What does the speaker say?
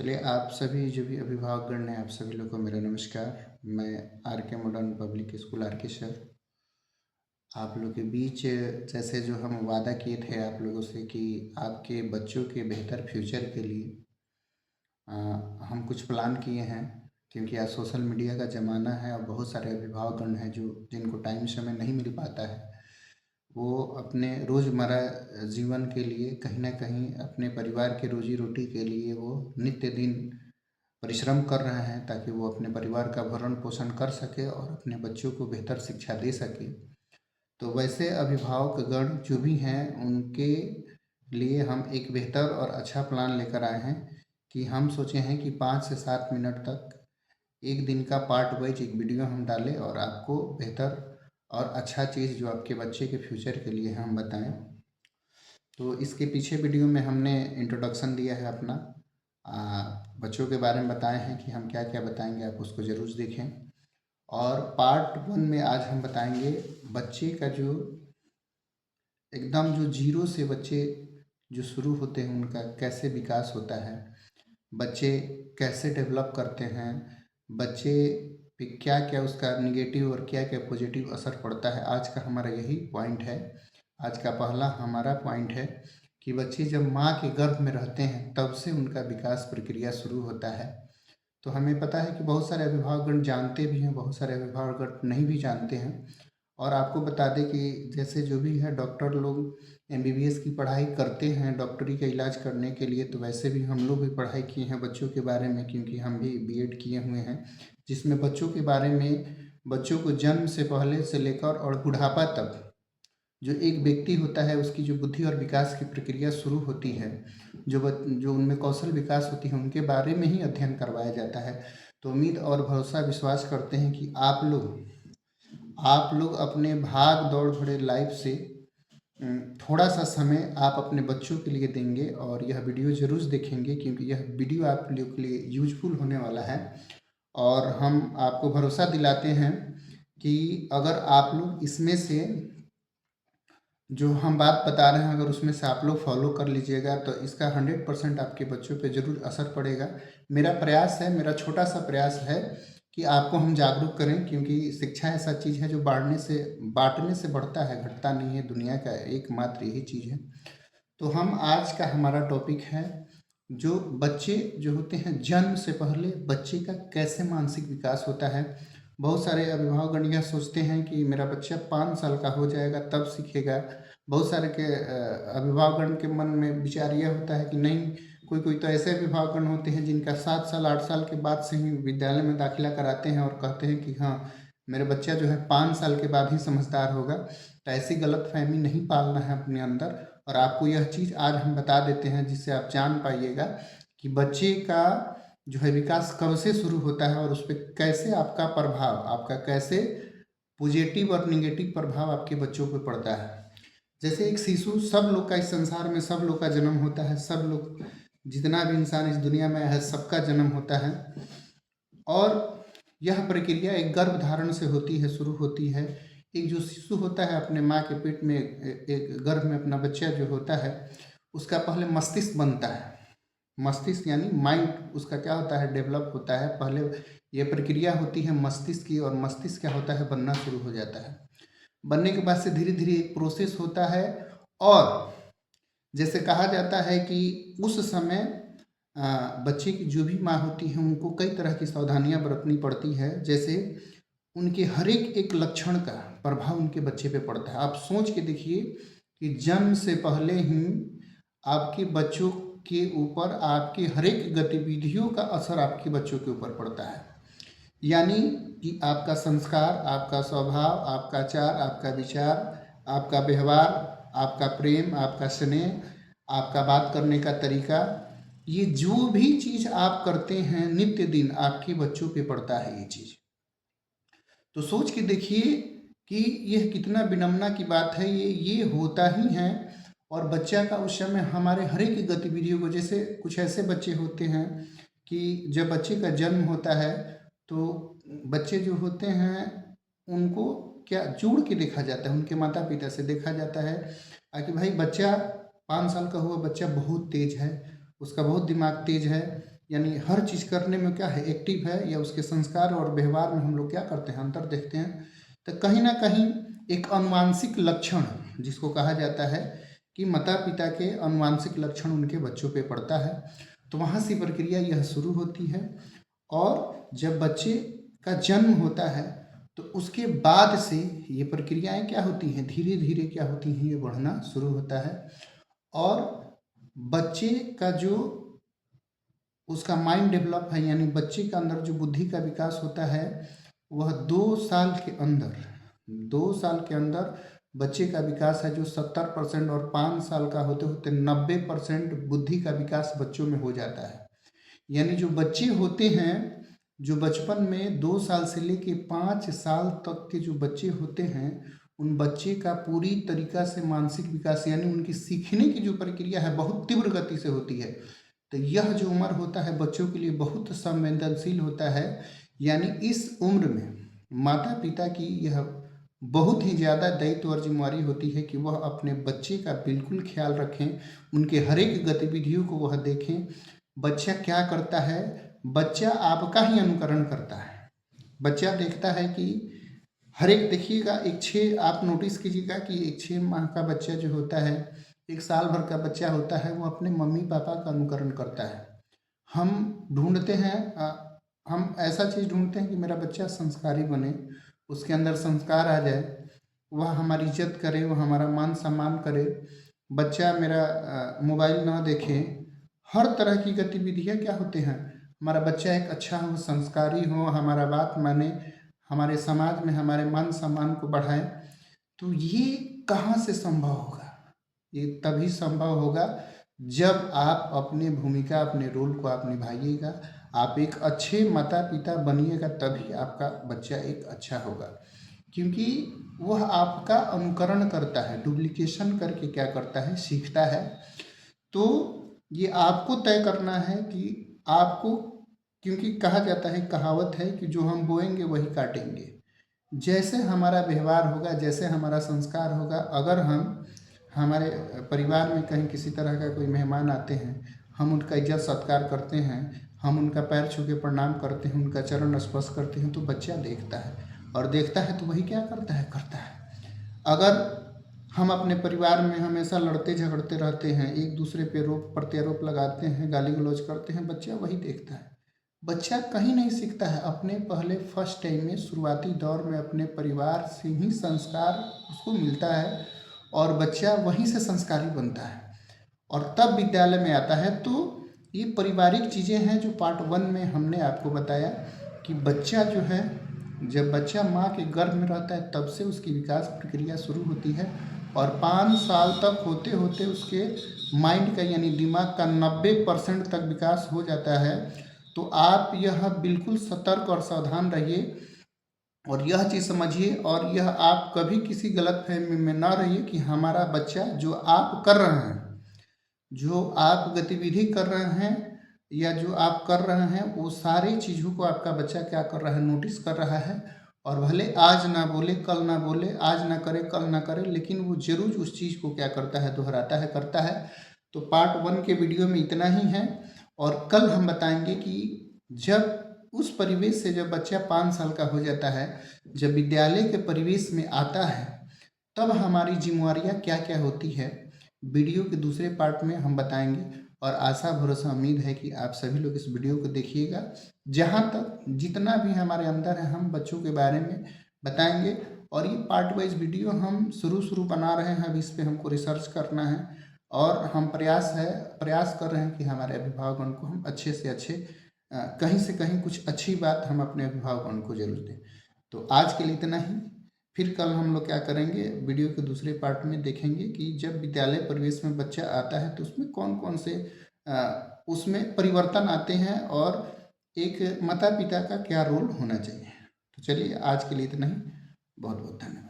चलिए, आप सभी जो भी अभिभावकगण हैं, आप सभी लोग को मेरा नमस्कार। मैं आर के मॉडर्न पब्लिक स्कूल आर के शहर आप लोग के बीच जैसे जो हम वादा किए थे आप लोगों से कि आपके बच्चों के बेहतर फ्यूचर के लिए अ, हम कुछ प्लान किए हैं। क्योंकि आज सोशल मीडिया का ज़माना है और बहुत सारे अभिभावकगण हैं जो जिनको टाइम समय नहीं मिल पाता है। वो अपने रोज़मर्रा जीवन के लिए कहीं न कहीं अपने परिवार के रोज़ी रोटी के लिए वो नित्य दिन परिश्रम कर रहे हैं ताकि वो अपने परिवार का भरण पोषण कर सके और अपने बच्चों को बेहतर शिक्षा दे सके। तो वैसे अभिभावकगण जो भी हैं उनके लिए हम एक बेहतर और अच्छा प्लान लेकर आए हैं कि हम सोचे हैं कि 5 से 7 मिनट तक एक दिन का पार्ट वाइज एक वीडियो हम डालें और आपको बेहतर और अच्छा चीज़ जो आपके बच्चे के फ्यूचर के लिए है हम बताएं। तो इसके पीछे वीडियो में हमने इंट्रोडक्शन दिया है अपना, बच्चों के बारे में बताए हैं कि हम क्या क्या बताएंगे, आप उसको ज़रूर देखें। और पार्ट 1 में आज हम बताएंगे बच्चे का जो एकदम जो जीरो से बच्चे जो शुरू होते हैं उनका कैसे विकास होता है, बच्चे कैसे डेवलप करते हैं, बच्चे पे क्या क्या उसका निगेटिव और क्या क्या पॉजिटिव असर पड़ता है। आज का हमारा यही पॉइंट है। आज का पहला हमारा पॉइंट है कि बच्चे जब माँ के गर्भ में रहते हैं तब से उनका विकास प्रक्रिया शुरू होता है। तो हमें पता है कि बहुत सारे अभिभावकगण जानते भी हैं, बहुत सारे अभिभावकगण नहीं भी जानते हैं। और आपको बता दें कि जैसे जो भी है डॉक्टर लोग एमबीबीएस की पढ़ाई करते हैं डॉक्टरी का इलाज करने के लिए, तो वैसे भी हम लोग भी पढ़ाई किए हैं बच्चों के बारे में, क्योंकि हम भी बीएड किए हुए हैं जिसमें बच्चों के बारे में, बच्चों को जन्म से पहले से लेकर और बुढ़ापा तक जो एक व्यक्ति होता है उसकी जो बुद्धि और विकास की प्रक्रिया शुरू होती है, जो उनमें कौशल विकास होती है उनके बारे में ही अध्ययन करवाया जाता है। तो उम्मीद और भरोसा विश्वास करते हैं कि आप लोग अपने भाग दौड़ भरे लाइफ से थोड़ा सा समय आप अपने बच्चों के लिए देंगे और यह वीडियो ज़रूर देखेंगे, क्योंकि यह वीडियो आप लोग के लिए यूजफुल होने वाला है। और हम आपको भरोसा दिलाते हैं कि अगर आप लोग इसमें से जो हम बात बता रहे हैं अगर उसमें से आप लोग फॉलो कर लीजिएगा तो इसका 100% आपके बच्चों पे ज़रूर असर पड़ेगा। मेरा प्रयास है, मेरा छोटा सा प्रयास है कि आपको हम जागरूक करें, क्योंकि शिक्षा ऐसा चीज़ है जो बांटने से बढ़ता है, घटता नहीं है। दुनिया का एकमात्र यही चीज़ है। तो हम आज का हमारा टॉपिक है जो बच्चे जो होते हैं जन्म से पहले बच्चे का कैसे मानसिक विकास होता है। बहुत सारे अभिभावकगण यह सोचते हैं कि मेरा बच्चा 5 साल का हो जाएगा तब सीखेगा। बहुत सारे के अभिभावकगण के मन में विचार यह होता है कि नहीं, कोई कोई तो ऐसे अभिभावकगण होते हैं जिनका 7 साल 8 साल के बाद से ही विद्यालय में दाखिला कराते हैं और कहते हैं कि हाँ, मेरा बच्चा जो है 5 साल के बाद ही समझदार होगा। तो ऐसी गलतफहमी नहीं पालना है अपने अंदर। और आपको यह चीज़ आज हम बता देते हैं जिससे आप जान पाइएगा कि बच्चे का जो है विकास कब से शुरू होता है और उस पर कैसे आपका प्रभाव, आपका कैसे पॉजिटिव और निगेटिव प्रभाव आपके बच्चों पे पड़ता है। जैसे एक शिशु, सब लोग का इस संसार में सब लोग का जन्म होता है, सब लोग जितना भी इंसान इस दुनिया में है सबका जन्म होता है। और यह प्रक्रिया एक गर्भ धारण से होती है, शुरू होती है। एक जो शिशु होता है अपने माँ के पेट में, एक गर्भ में अपना बच्चा जो होता है उसका पहले मस्तिष्क बनता है। मस्तिष्क यानी माइंड उसका क्या होता है, डेवलप होता है। पहले यह प्रक्रिया होती है मस्तिष्क की, और मस्तिष्क क्या होता है, बनना शुरू हो जाता है। बनने के बाद से धीरे धीरे एक प्रोसेस होता है। और जैसे कहा जाता है कि उस समय बच्चे की जो भी माँ होती है उनको कई तरह की सावधानियां बरतनी पड़ती है। जैसे उनके हर एक लक्षण का प्रभाव उनके बच्चे पे पड़ता है। आप सोच के देखिए कि जन्म से पहले ही आपके बच्चों के ऊपर आपके हर एक गतिविधियों का असर आपके बच्चों के ऊपर पड़ता है। यानी कि आपका संस्कार, आपका स्वभाव, आपका आचार, आपका विचार, आपका व्यवहार, आपका प्रेम, आपका स्नेह, आपका बात करने का तरीका, ये जो भी चीज़ आप करते हैं नित्य दिन आपके बच्चों पे पड़ता है ये चीज़। तो सोच के देखिए कि यह कितना विडंबना की बात है। ये होता ही है। और बच्चा का उस समय हमारे हर एक गतिविधियों को, जैसे कुछ ऐसे बच्चे होते हैं कि जब बच्चे का जन्म होता है तो बच्चे जो होते हैं उनको क्या जोड़ के देखा जाता है, उनके माता पिता से देखा जाता है कि भाई बच्चा 5 साल का हुआ बच्चा बहुत तेज है, उसका बहुत दिमाग तेज है, यानी हर चीज़ करने में क्या है, एक्टिव है, या उसके संस्कार और व्यवहार में हम लोग क्या करते हैं, अंतर देखते हैं। तो कहीं ना कहीं एक अनुवांशिक लक्षण जिसको कहा जाता है कि माता पिता के अनुवांशिक लक्षण उनके बच्चों पे पड़ता है, तो वहाँ से प्रक्रिया यह शुरू होती है। और जब बच्चे का जन्म होता है तो उसके बाद से ये प्रक्रियाएं क्या होती हैं, धीरे धीरे क्या होती हैं, ये बढ़ना शुरू होता है। और बच्चे का जो उसका माइंड डेवलप है, यानी बच्चे के अंदर जो बुद्धि का विकास होता है, वह 2 साल के अंदर 2 साल के अंदर बच्चे का विकास है जो 70% और 5 साल का होते होते 90% बुद्धि का विकास बच्चों में हो जाता है। यानी जो बच्चे होते हैं, जो बचपन में 2 साल से लेके 5 साल तक के जो बच्चे होते हैं, उन बच्चे का पूरी तरीका से मानसिक विकास यानी उनकी सीखने की जो प्रक्रिया है बहुत तीव्र गति से होती है। तो यह जो उम्र होता है बच्चों के लिए बहुत संवेदनशील होता है। यानी इस उम्र में माता पिता की यह बहुत ही ज़्यादा दायित्व और जिम्मेवारी होती है कि वह अपने बच्चे का बिल्कुल ख्याल रखें, उनके हर एक गतिविधियों को वह देखें। बच्चा क्या करता है, बच्चा आपका ही अनुकरण करता है। बच्चा देखता है कि हर एक, देखिएगा, आप नोटिस कीजिएगा कि एक 6 माह का बच्चा जो होता है, 1 साल भर का बच्चा होता है, वो अपने मम्मी पापा का अनुकरण करता है। हम ढूंढते हैं, हम ऐसा चीज़ ढूंढते हैं कि मेरा बच्चा संस्कारी बने, उसके अंदर संस्कार आ जाए, वह हमारी इज्जत करे, वह हमारा मान सम्मान करे, बच्चा मेरा मोबाइल ना देखे। हर तरह की गतिविधियाँ क्या होते हैं, हमारा बच्चा एक अच्छा हो, संस्कारी हो, हमारा बात माने, हमारे समाज में हमारे मान सम्मान को बढ़ाए। तो ये कहाँ से संभव होगा? ये तभी संभव होगा जब आप अपनी भूमिका, अपने रोल को आप निभाइएगा, आप एक अच्छे माता पिता बनिएगा, तभी आपका बच्चा एक अच्छा होगा। क्योंकि वह आपका अनुकरण करता है, डुप्लीकेशन करके क्या करता है, सीखता है। तो ये आपको तय करना है कि आपको, क्योंकि कहा जाता है, कहावत है कि जो हम बोएंगे वही काटेंगे। जैसे हमारा व्यवहार होगा, जैसे हमारा संस्कार होगा, अगर हम हमारे परिवार में कहीं किसी तरह का कोई मेहमान आते हैं, हम उनका इज्जत सत्कार करते हैं, हम उनका पैर छू के प्रणाम करते हैं, उनका चरण स्पर्श करते हैं, तो बच्चा देखता है, और देखता है तो वही क्या करता है, करता है। अगर हम अपने परिवार में हमेशा लड़ते झगड़ते रहते हैं, एक दूसरे पे रोप प्रत्यारोप लगाते हैं, गाली गलौज करते हैं, बच्चा वही देखता है। बच्चा कहीं नहीं सीखता है, अपने पहले फर्स्ट टाइम में, शुरुआती दौर में अपने परिवार से ही संस्कार उसको मिलता है, और बच्चा वहीं से संस्कारी बनता है, और तब विद्यालय में आता है। तो ये पारिवारिक चीज़ें हैं जो पार्ट 1 में हमने आपको बताया कि बच्चा जो है, जब बच्चा माँ के गर्भ में रहता है तब से उसकी विकास प्रक्रिया शुरू होती है, और 5 साल तक होते होते उसके माइंड का यानी दिमाग का 90% तक विकास हो जाता है। तो आप यह बिल्कुल सतर्क और सावधान रहिए, और यह चीज़ समझिए, और यह आप कभी किसी गलतफहमी में ना रहिए कि हमारा बच्चा, जो आप कर रहे हैं, जो आप गतिविधि कर रहे हैं, या जो आप कर रहे हैं, वो सारी चीज़ों को आपका बच्चा क्या कर रहा है, नोटिस कर रहा है। और भले आज ना बोले, कल ना बोले, आज ना करे, कल ना करे, लेकिन वो जरूर उस चीज़ को क्या करता है, दोहराता है, करता है। तो पार्ट 1 के वीडियो में इतना ही है, और कल हम बताएंगे कि जब उस परिवेश से जब बच्चा 5 साल का हो जाता है, जब विद्यालय के परिवेश में आता है, तब हमारी जिम्मेवारियाँ क्या क्या होती है, वीडियो के दूसरे पार्ट में हम बताएंगे। और आशा भरोसा उम्मीद है कि आप सभी लोग इस वीडियो को देखिएगा। जहाँ तक जितना भी हमारे अंदर है, हम बच्चों के बारे में बताएंगे, और ये पार्ट वाइज वीडियो हम शुरू बना रहे हैं। अभी इस पर हमको रिसर्च करना है, और हम प्रयास कर रहे हैं कि हमारे अभिभावकगण को हम अच्छे से अच्छे, कहीं से कहीं कुछ अच्छी बात हम अपने अभिभावकगण को जरूर दें। तो आज के लिए इतना ही। फिर कल हम लोग क्या करेंगे, वीडियो के दूसरे पार्ट में देखेंगे कि जब विद्यालय परिवेश में बच्चा आता है तो उसमें कौन कौन से उसमें परिवर्तन आते हैं, और एक माता पिता का क्या रोल होना चाहिए। तो चलिए आज के लिए इतना ही। बहुत बहुत धन्यवाद।